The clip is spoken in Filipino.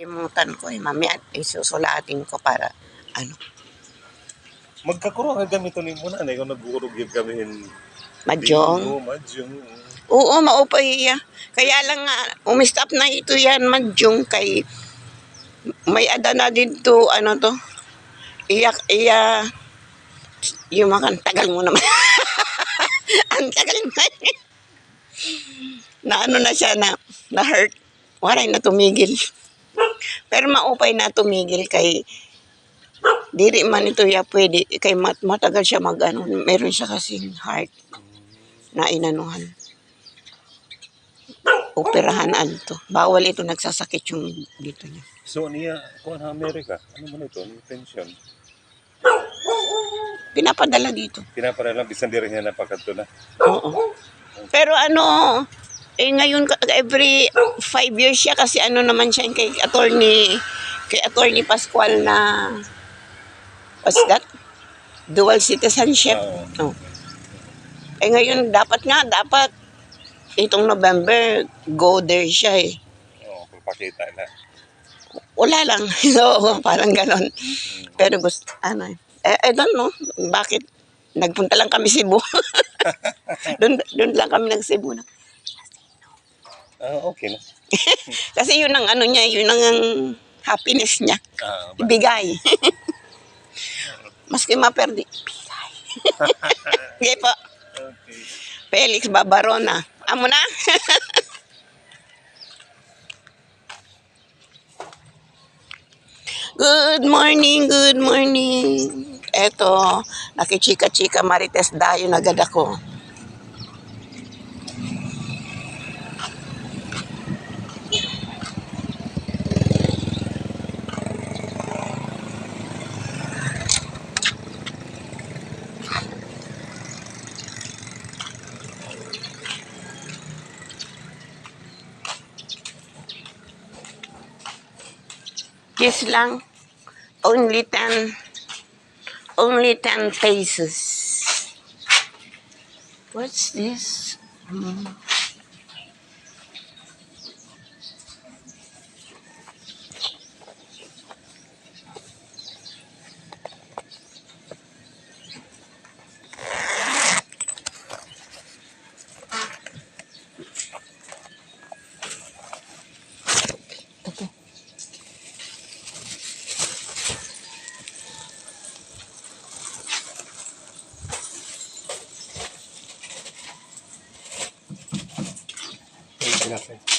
Limutan ko mamaya isusulatin ko para ano. Magkakuro nga gamito ni muna na ikaw nag-uurog yung gamihin. Madyong. Madyong. Oo, maupay iya. Kaya lang nga, umistop na ito yan, madyong kay may ada na dito, ano to, yung mga tagal mo naman. Ang tagal mo. Na ano na siya, na hurt. Waray na tumigil. Pero maupay na tumigil kay diri man ito ya pwede kay matagal siya mag-ano, meron siya kasing heart na inanuhan. Operahan to. Bawal ito nagsasakit yung dito niya. So niya, kung Amerika, ano man ito, yung pension? Pinapadala dito. Pinapadala, bisan di rin niya napakadto na. Oo. Pero ano, ngayon every 5 years siya kasi ano naman siya kay attorney Pascual na what's that? Dual citizenship. Oh. Ngayon dapat itong November go there siya eh. Oo, papakita na. Wala lang. So, parang ganon. Pero gusto, I don't know, bakit? Nagpunta lang kami Cebu. doon lang kami nag-Cebu na. Okay na. Kasi yun ang ano niya, yun ang happiness niya. Ibigay. Maski maperdi, ibigay. Okay po. Okay. Felix Babarona. Amo na? Good morning, good morning. Eto, nakichika-chika Marites Dayo na agad ako. Kiss lang. Only 10 pesos. What's this? Gracias.